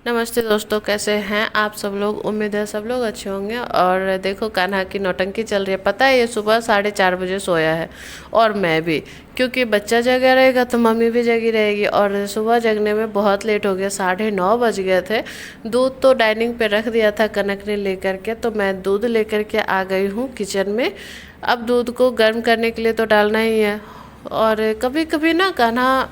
नमस्ते दोस्तों, कैसे हैं आप सब लोग। उम्मीद है सब लोग अच्छे होंगे। और देखो कान्हा की नौटंकी चल रही है। पता है ये सुबह 4:30 बजे सोया है और मैं भी, क्योंकि बच्चा जगा रहेगा तो मम्मी भी जगी रहेगी। और सुबह जगने में बहुत लेट हो गया, 9:30 बज गए थे। दूध तो डाइनिंग पे रख दिया था कनक ने लेकर के, तो मैं दूध लेकर के आ गई हूँ किचन में। अब दूध को गर्म करने के लिए तो डालना ही है। और कभी कभी ना कान्हा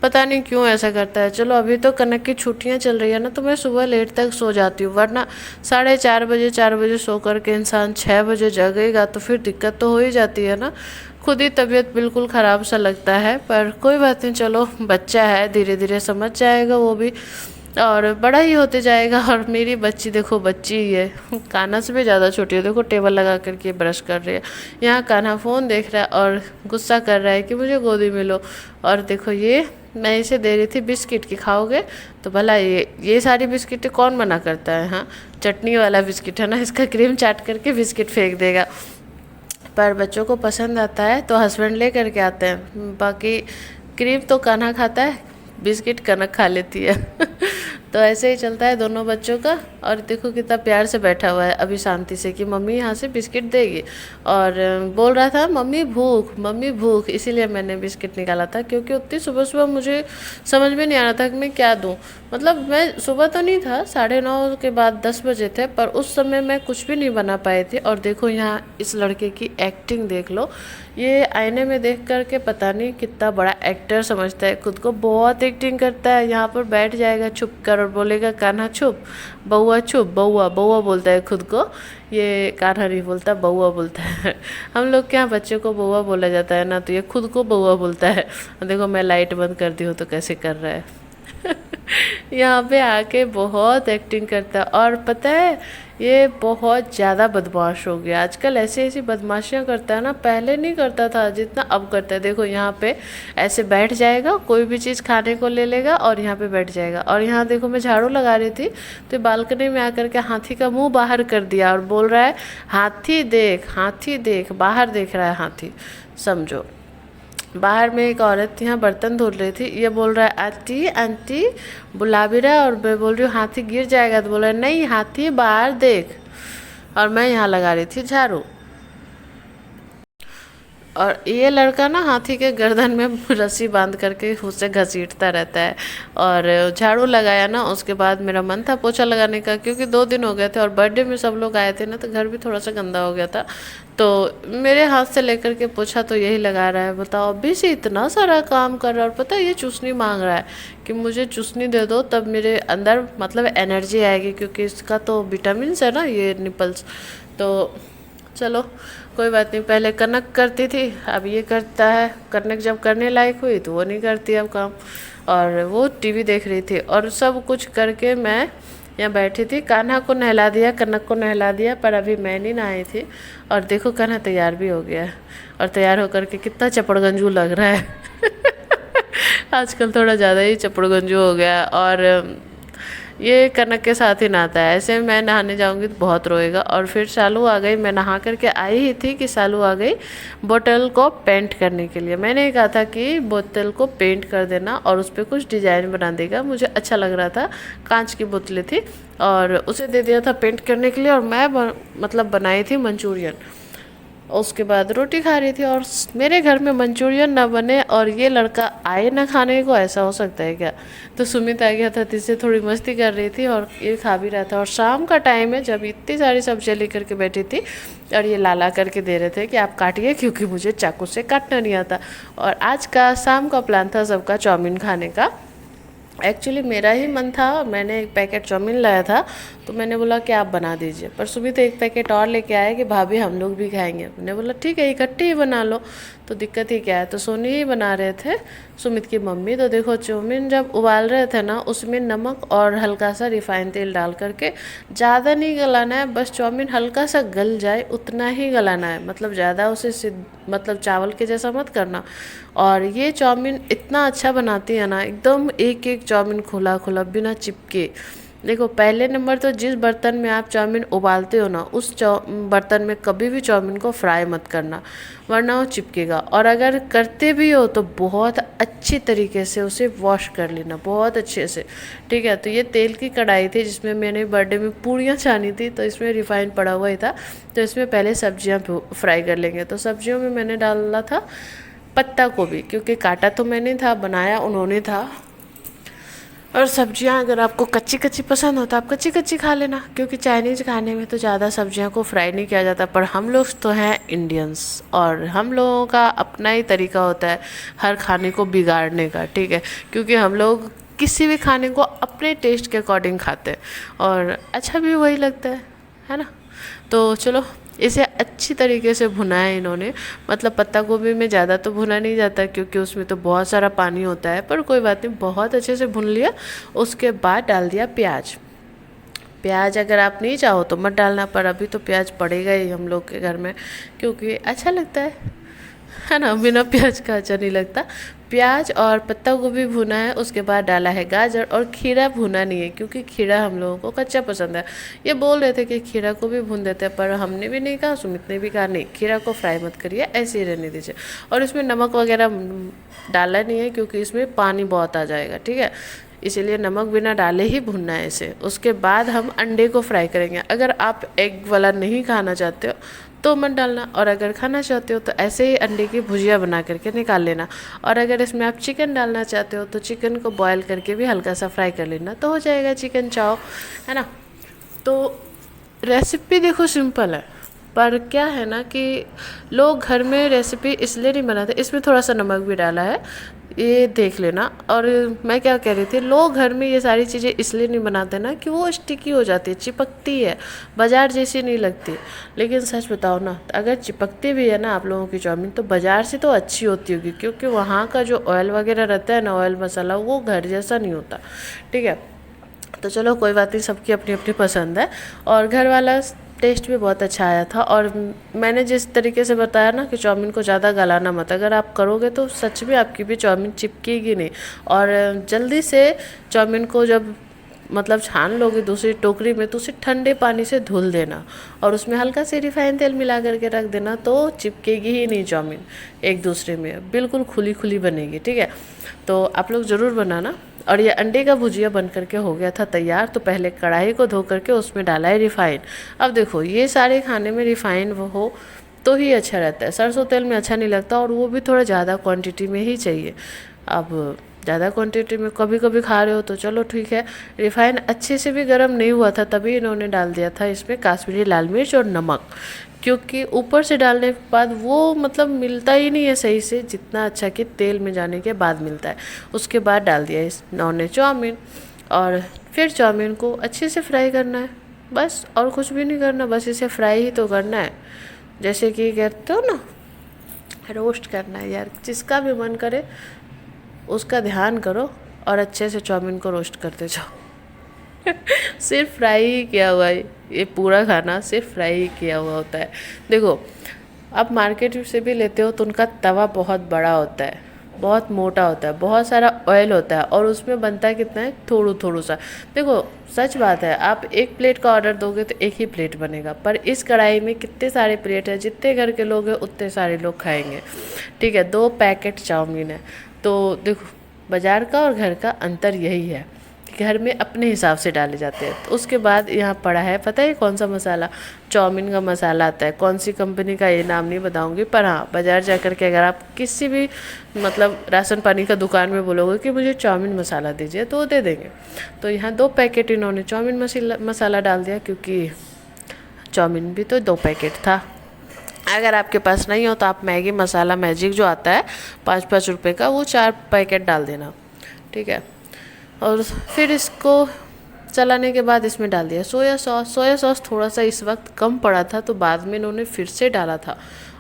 पता नहीं क्यों ऐसा करता है। चलो अभी तो कनक की छुट्टियां चल रही है ना, तो मैं सुबह लेट तक सो जाती हूँ। वरना 4:30 बजे 4 बजे सो कर के इंसान 6 बजे जगेगा तो फिर दिक्कत तो हो ही जाती है ना। खुद ही तबीयत बिल्कुल ख़राब सा लगता है, पर कोई बात नहीं। चलो बच्चा है, धीरे धीरे समझ जाएगा वो भी और बड़ा ही होते जाएगा। और मेरी बच्ची देखो, बच्ची ही है, कान्हा से भी ज़्यादा छोटी है। देखो टेबल लगा करके ब्रश कर रही है। यहाँ कान्हा फ़ोन देख रहा है और गुस्सा कर रहा है कि मुझे गोदी में लो। और देखो ये मैं इसे दे रही थी बिस्किट की, खाओगे? तो भला ये सारी बिस्किट कौन मना करता है। हाँ, चटनी वाला बिस्किट है ना, इसका क्रीम चाट करके बिस्किट फेंक देगा। पर बच्चों को पसंद आता है तो हस्बैंड ले करके आते हैं। बाकी क्रीम तो कान्हा खाता है, बिस्किट कनक खा लेती है। तो ऐसे ही चलता है दोनों बच्चों का। और देखो कितना प्यार से बैठा हुआ है अभी शांति से कि मम्मी यहाँ से बिस्किट देगी। और बोल रहा था मम्मी भूख, मम्मी भूख, इसीलिए मैंने बिस्किट निकाला था। क्योंकि उतनी सुबह सुबह मुझे समझ में नहीं आ रहा था कि मैं क्या दूँ। मतलब मैं सुबह तो नहीं था, 9:30 के बाद 10 बजे थे, पर उस समय मैं कुछ भी नहीं बना पाए थे। और देखो यहाँ इस लड़के की एक्टिंग देख लो। ये आईने में देख करके पता नहीं कितना बड़ा एक्टर समझता है खुद को, बहुत एक्टिंग करता है। यहाँ पर बैठ जाएगा छुप कर और बोलेगा कान्हा छुप, बउआ छुप, बउआ बउआ बोलता है खुद को। ये कान्हा नहीं बोलता, बउआ बोलता है। हम लोग के यहाँ बच्चे को बउआ बोला जाता है ना, तो ये खुद को बउआ बोलता है। देखो मैं लाइट बंद कर दी हूँ तो कैसे कर रहा है। यहाँ पे आके बहुत एक्टिंग करता है। और पता है ये बहुत ज़्यादा बदमाश हो गया आजकल। ऐसी ऐसी बदमाशियाँ करता है ना, पहले नहीं करता था जितना अब करता है। देखो यहाँ पे ऐसे बैठ जाएगा, कोई भी चीज़ खाने को ले लेगा और यहाँ पे बैठ जाएगा। और यहाँ देखो मैं झाड़ू लगा रही थी तो बालकनी में आकर के हाथी का मुंह बाहर कर दिया और बोल रहा है हाथी देख, हाथी देख, बाहर देख रहा है हाथी। समझो, बाहर में एक औरत यहाँ बर्तन धो रही थी, ये बोल रहा है आंटी आंटी बुला भी रहा है। और मैं बोल रही हूँ हाथी गिर जाएगा, तो बोल रहा है नहीं हाथी बाहर देख। और मैं यहाँ लगा रही थी झाड़ू। और ये लड़का ना हाथी के गर्दन में रस्सी बांध करके उसे घसीटता रहता है। और झाड़ू लगाया ना, उसके बाद मेरा मन था पोछा लगाने का, क्योंकि 2 दिन हो गए थे और बर्थडे में सब लोग आए थे ना, तो घर भी थोड़ा सा गंदा हो गया था। तो मेरे हाथ से लेकर के पोछा तो यही लगा रहा है। बताओ अभी से इतना सारा काम कर रहा है। और पता है ये चूसनी मांग रहा है कि मुझे चूसनी दे दो, तब मेरे अंदर मतलब एनर्जी आएगी, क्योंकि इसका तो विटामिन है ना ये निपल्स। तो चलो कोई बात नहीं, पहले कनक करती थी, अब ये करता है। कनक जब करने लायक हुई तो वो नहीं करती अब काम। और वो टीवी देख रही थी और सब कुछ करके मैं यहाँ बैठी थी। कान्हा को नहला दिया, कनक को नहला दिया, पर अभी मैं नहीं नहाई थी। और देखो कान्हा तैयार भी हो गया है। और तैयार होकर के कितना चपड़गंजू लग रहा है। आजकल थोड़ा ज़्यादा ही चपड़गंजू हो गया। और ये कनक के साथ ही नहाता है। ऐसे मैं नहाने जाऊंगी तो बहुत रोएगा। और फिर शालू आ गई, मैं नहा करके आई ही थी कि शालू आ गई बोतल को पेंट करने के लिए। मैंने कहा था कि बोतल को पेंट कर देना और उस पर कुछ डिजाइन बना देगा, मुझे अच्छा लग रहा था। कांच की बोतलें थी और उसे दे दिया था पेंट करने के लिए। और मैं मतलब बनाई थी मंचूरियन। उसके बाद रोटी खा रही थी। और मेरे घर में मंचूरियन ना बने और ये लड़का आए ना खाने को, ऐसा हो सकता है क्या? तो सुमित आ गया था, तिससे थोड़ी मस्ती कर रही थी और ये खा भी रहा था। और शाम का टाइम है, जब इतनी सारी सब्जियाँ लेकर के बैठी थी और ये लाला करके दे रहे थे कि आप काटिए, क्योंकि मुझे चाकू से काटना नहीं आता। और आज का शाम का प्लान था सबका चाउमीन खाने का। एक्चुअली मेरा ही मन था, मैंने एक पैकेट चाउमीन लाया था, तो मैंने बोला कि आप बना दीजिए। पर सुमित एक पैकेट और लेके आए कि भाभी हम लोग भी खाएंगे। मैंने बोला ठीक है इकट्ठे ही बना लो, तो दिक्कत ही क्या है। तो सोनी ही बना रहे थे, सुमित की मम्मी। तो देखो चाउमीन जब उबाल रहे थे ना, उसमें नमक और हल्का सा रिफाइंड तेल डाल करके, ज़्यादा नहीं गलाना है, बस चाउमीन हल्का सा गल जाए उतना ही गलाना है। मतलब ज़्यादा उसे मतलब चावल के जैसा मत करना। और ये चाउमीन इतना अच्छा बनाती है ना, एकदम एक एक चाउमीन खुला खुला बिना चिपके। देखो पहले नंबर तो जिस बर्तन में आप चाउमीन उबालते हो ना, उस बर्तन में कभी भी चाउमीन को फ्राई मत करना, वरना वो चिपकेगा। और अगर करते भी हो तो बहुत अच्छी तरीके से उसे वॉश कर लेना, बहुत अच्छे से, ठीक है। तो ये तेल की कढ़ाई थी जिसमें मैंने बर्थडे में पूड़ियाँ छानी थी, तो इसमें रिफाइंड पड़ा हुआ ही था। तो इसमें पहले सब्जियाँ फ्राई कर लेंगे। तो सब्जियों में मैंने डाला था पत्ता गोभी, क्योंकि काटा तो मैंने था, बनाया उन्होंने था। और सब्जियां अगर आपको कच्ची कच्ची पसंद हो तो आप कच्ची कच्ची खा लेना, क्योंकि चाइनीज़ खाने में तो ज़्यादा सब्जियां को फ्राई नहीं किया जाता। पर हम लोग तो हैं इंडियंस, और हम लोगों का अपना ही तरीका होता है हर खाने को बिगाड़ने का, ठीक है। क्योंकि हम लोग किसी भी खाने को अपने टेस्ट के अकॉर्डिंग खाते हैं, और अच्छा भी वही लगता है ना। तो चलो, इसे अच्छी तरीके से भुना है इन्होंने। मतलब पत्ता गोभी में ज़्यादा तो भुना नहीं जाता, क्योंकि उसमें तो बहुत सारा पानी होता है, पर कोई बात नहीं, बहुत अच्छे से भुन लिया। उसके बाद डाल दिया प्याज। प्याज अगर आप नहीं चाहो तो मत डालना, पर अभी तो प्याज पड़ेगा ही हम लोग के घर में, क्योंकि अच्छा लगता है ना। बिना प्याज का अच्छा नहीं लगता। प्याज और पत्ता गोभी भुना है, उसके बाद डाला है गाजर, और खीरा भुना नहीं है, क्योंकि खीरा हम लोगों को कच्चा पसंद है। ये बोल रहे थे कि खीरा को भी भून देते हैं, पर हमने भी नहीं कहा, सुमित ने भी कहा नहीं, खीरा को फ्राई मत करिए, ऐसे ही रहने दीजिए। और इसमें नमक वगैरह डाला नहीं है, क्योंकि इसमें पानी बहुत आ जाएगा, ठीक है। इसीलिए नमक बिना डाले ही भुनना है इसे। उसके बाद हम अंडे को फ्राई करेंगे। अगर आप एग वाला नहीं खाना चाहते हो तो मत डालना, और अगर खाना चाहते हो तो ऐसे ही अंडे की भुजिया बना करके निकाल लेना। और अगर इसमें आप चिकन डालना चाहते हो तो चिकन को बॉयल करके भी हल्का सा फ्राई कर लेना, तो हो जाएगा चिकन चाव, है ना। तो रेसिपी देखो सिंपल है, पर क्या है ना कि लोग घर में रेसिपी इसलिए नहीं बनाते। इसमें थोड़ा सा नमक भी डाला है, ये देख लेना। और मैं क्या कह रही थी, लोग घर में ये सारी चीज़ें इसलिए नहीं बनाते ना कि वो स्टिकी हो जाती है, चिपकती है, बाज़ार जैसी नहीं लगती। लेकिन सच बताओ ना, अगर चिपकती भी है ना आप लोगों की चाउमीन, तो बाज़ार से तो अच्छी होती होगी, क्योंकि वहाँ का जो ऑयल वगैरह रहता है ना, ऑयल मसाला, वो घर जैसा नहीं होता, ठीक है। तो चलो कोई बात नहीं, सबकी अपनी अपनी पसंद है। और घर वाला टेस्ट भी बहुत अच्छा आया था। और मैंने जिस तरीके से बताया ना कि चाउमीन को ज़्यादा गलाना मत, अगर आप करोगे तो सच में आपकी भी चाउमीन चिपकेगी नहीं। और जल्दी से चाउमीन को जब मतलब छान लोगे दूसरी टोकरी में, तो उसे ठंडे पानी से धुल देना, और उसमें हल्का से रिफाइन तेल मिला करके रख देना, तो चिपकेगी ही नहीं चाउमीन एक दूसरे में, बिल्कुल खुली खुली बनेगी, ठीक है। तो आप लोग ज़रूर बनाना। और ये अंडे का भुजिया बन करके हो गया था तैयार। तो पहले कढ़ाई को धो करके उसमें डाला है रिफाइन। अब देखो, ये सारे खाने में रिफाइन वो हो तो ही अच्छा रहता है, सरसों तेल में अच्छा नहीं लगता, और वो भी थोड़ा ज़्यादा क्वांटिटी में ही चाहिए। अब ज़्यादा क्वांटिटी में कभी कभी खा रहे हो तो चलो ठीक है। रिफाइन अच्छे से भी गर्म नहीं हुआ था, तभी इन्होंने डाल दिया था इसमें काश्मीरी लाल मिर्च और नमक, क्योंकि ऊपर से डालने के बाद वो मतलब मिलता ही नहीं है सही से, जितना अच्छा कि तेल में जाने के बाद मिलता है। उसके बाद डाल दिया इन्होंने चाउमीन, और फिर चाउमीन को अच्छे से फ्राई करना है, बस और कुछ भी नहीं करना, बस इसे फ्राई ही तो करना है। जैसे कि कहते हो ना, रोस्ट करना है यार, जिसका भी मन करे उसका ध्यान करो, और अच्छे से चाउमीन को रोस्ट करते जाओ। सिर्फ फ्राई ही किया हुआ है, ये पूरा खाना सिर्फ फ्राई ही किया हुआ होता है। देखो, आप मार्केट से भी लेते हो तो उनका तवा बहुत बड़ा होता है, बहुत मोटा होता है, बहुत सारा ऑयल होता है, और उसमें बनता है कितना है, थोड़ा थोड़ा सा। देखो सच बात है, आप एक प्लेट का ऑर्डर दोगे तो एक ही प्लेट बनेगा, पर इस कढ़ाई में कितने सारे प्लेट है, जितने घर के लोग हैं उतने सारे लोग खाएंगे, ठीक है। 2 पैकेट चाउमीन है। तो देखो, बाज़ार का और घर का अंतर यही है, घर में अपने हिसाब से डाले जाते हैं। तो उसके बाद यहाँ पड़ा है, पता है कौन सा मसाला, चाउमीन का मसाला आता है, कौन सी कंपनी का ये नाम नहीं बताऊंगी, पर हाँ, बाज़ार जा कर के अगर आप किसी भी मतलब राशन पानी का दुकान में बोलोगे कि मुझे चाउमीन मसाला दीजिए, तो वो दे देंगे। तो यहाँ 2 पैकेट इन्होंने चाउमीन मसाला डाल दिया, क्योंकि चाउमीन भी तो 2 पैकेट था। अगर आपके पास नहीं हो तो आप मैगी मसाला मैजिक जो आता है 5-5 रुपये का, वो 4 पैकेट डाल देना, ठीक है। और फिर इसको चलाने के बाद इसमें डाल दिया सोया सॉस। सोया सॉस थोड़ा सा इस वक्त कम पड़ा था, तो बाद में इन्होंने फिर से डाला था।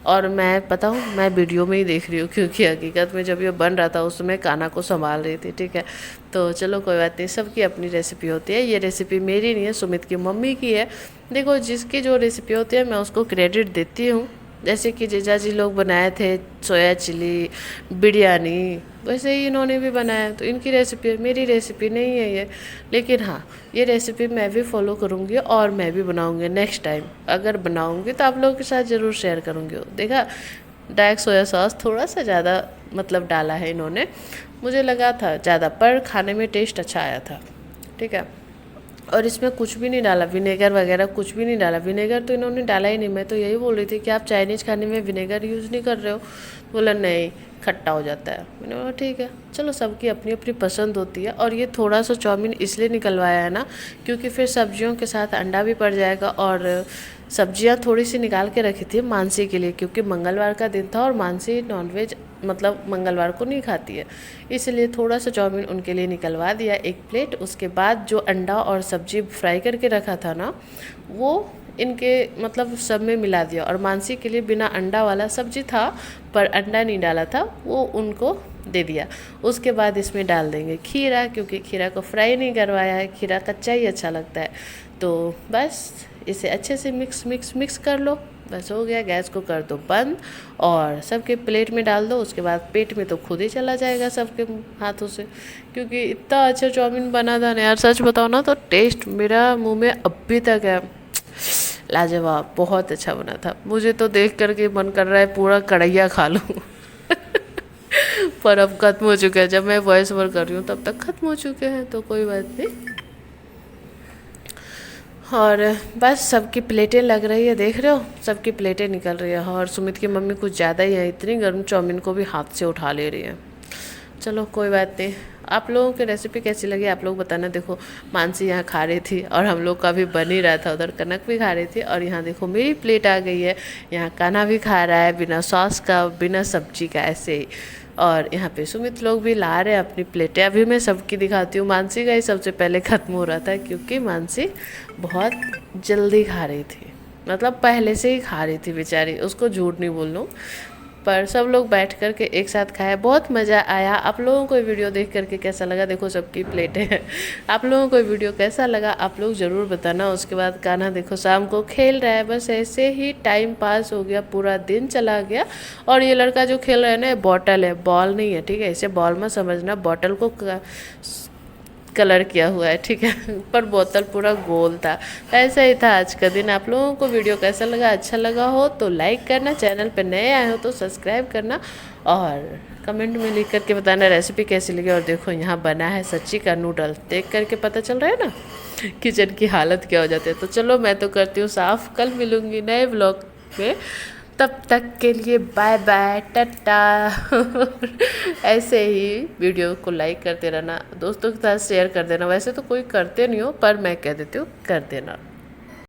और मैं पता हूँ, मैं वीडियो में ही देख रही हूँ, क्योंकि हकीकत में जब ये बन रहा था उस समय काना को संभाल रही थी, ठीक है। तो चलो कोई बात नहीं, सबकी अपनी रेसिपी होती है। ये रेसिपी मेरी नहीं है, सुमित की मम्मी की है। देखो, जिसकी जो रेसिपी होती है मैं उसको क्रेडिट देती हूँ, जैसे कि जीजा जी लोग बनाए थे सोया चिली बिरयानी, वैसे ही इन्होंने भी बनाया। तो इनकी रेसिपी है, मेरी रेसिपी नहीं है ये। लेकिन हाँ, ये रेसिपी मैं भी फॉलो करूँगी और मैं भी बनाऊँगी नेक्स्ट टाइम। अगर बनाऊँगी तो आप लोगों के साथ ज़रूर शेयर करूँगी। देखा, डार्क सोया सॉस थोड़ा सा ज़्यादा मतलब डाला है इन्होंने, मुझे लगा था ज़्यादा, पर खाने में टेस्ट अच्छा आया था। ठीक है, और इसमें कुछ भी नहीं डाला, विनेगर वगैरह कुछ भी नहीं डाला। विनेगर तो इन्होंने डाला ही नहीं। मैं तो यही बोल रही थी कि आप चाइनीज़ खाने में विनेगर यूज़ नहीं कर रहे हो। बोला नहीं, खट्टा हो जाता है। मैंने बोला ठीक है, चलो सबकी अपनी अपनी पसंद होती है। और ये थोड़ा सा चाउमीन इसलिए निकलवाया है ना, क्योंकि फिर सब्जियों के साथ अंडा भी पड़ जाएगा। और सब्जियां थोड़ी सी निकाल के रखी थी मानसी के लिए, क्योंकि मंगलवार का दिन था और मानसी नॉनवेज मतलब मंगलवार को नहीं खाती है, इसलिए थोड़ा सा चाउमीन उनके लिए निकलवा दिया 1 प्लेट। उसके बाद जो अंडा और सब्जी फ्राई करके रखा था ना, वो इनके मतलब सब में मिला दिया। और मानसी के लिए बिना अंडा वाला सब्जी था, पर अंडा नहीं डाला था, वो उनको दे दिया। उसके बाद इसमें डाल देंगे खीरा, क्योंकि खीरा को फ्राई नहीं करवाया है, खीरा कच्चा ही अच्छा लगता है। तो बस इसे अच्छे से मिक्स कर लो, बस हो गया। गैस को कर दो बंद और सबके प्लेट में डाल दो। उसके बाद पेट में तो खुद ही चला जाएगा सबके हाथों से, क्योंकि इतना अच्छा चाउमीन बना था ना यार, सच बताओ ना तो टेस्ट मेरा मुंह में अभी तक है। लाजवाब, बहुत अच्छा बना था। मुझे तो देख करके मन कर रहा है पूरा कढ़ैया खा लूँ। पर अब खत्म हो चुका है, जब मैं वॉइस ओवर कर रही हूँ तब तक खत्म हो चुके हैं, तो कोई बात नहीं। और बस सबकी प्लेटें लग रही है, देख रहे हो सबकी प्लेटें निकल रही है। और सुमित की मम्मी कुछ ज़्यादा ही है, इतनी गर्म चाउमीन को भी हाथ से उठा ले रही है। चलो कोई बात नहीं। आप लोगों की रेसिपी कैसी लगी आप लोग बताना। देखो मानसी यहाँ खा रही थी और हम लोग का भी बन ही रहा था, उधर कनक भी खा रही थी। और यहाँ देखो मेरी प्लेट आ गई है, यहाँ कान्हा भी खा रहा है बिना सॉस का बिना सब्जी का ऐसे ही। और यहाँ पे सुमित लोग भी ला रहे हैं अपनी प्लेटें। अभी मैं सबकी दिखाती हूँ। मानसी का ही सबसे पहले ख़त्म हो रहा था, क्योंकि मानसी बहुत जल्दी खा रही थी, मतलब पहले से ही खा रही थी बेचारी, उसको झूठ नहीं बोल लूँ। पर सब लोग बैठ कर के एक साथ खाया, बहुत मज़ा आया। आप लोगों को वीडियो देख करके कैसा लगा, देखो सबकी प्लेटें हैं। आप लोगों को वीडियो कैसा लगा आप लोग ज़रूर बताना। उसके बाद कान्हा देखो शाम को खेल रहा है, बस ऐसे ही टाइम पास हो गया, पूरा दिन चला गया। और ये लड़का जो खेल रहा है ना, बॉटल है, बॉल नहीं है, ठीक है, इसे बॉल मत समझना, बॉटल को कलर किया हुआ है, ठीक है, पर बोतल पूरा गोल था। ऐसा ही था आज का दिन। आप लोगों को वीडियो कैसा लगा, अच्छा लगा हो तो लाइक करना, चैनल पे नए आए हो तो सब्सक्राइब करना, और कमेंट में लिख करके बताना रेसिपी कैसी लगी। और देखो यहाँ बना है सच्ची का नूडल, देख करके पता चल रहा है ना किचन की हालत क्या हो जाती है। तो चलो मैं तो करती हूँ साफ़, कल मिलूँगी नए ब्लॉग में, तब तक के लिए बाय बाय टाटा। ऐसे ही वीडियो को लाइक करते रहना, दोस्तों के साथ शेयर कर देना। वैसे तो कोई करते नहीं हो, पर मैं कह देती हूँ कर देना।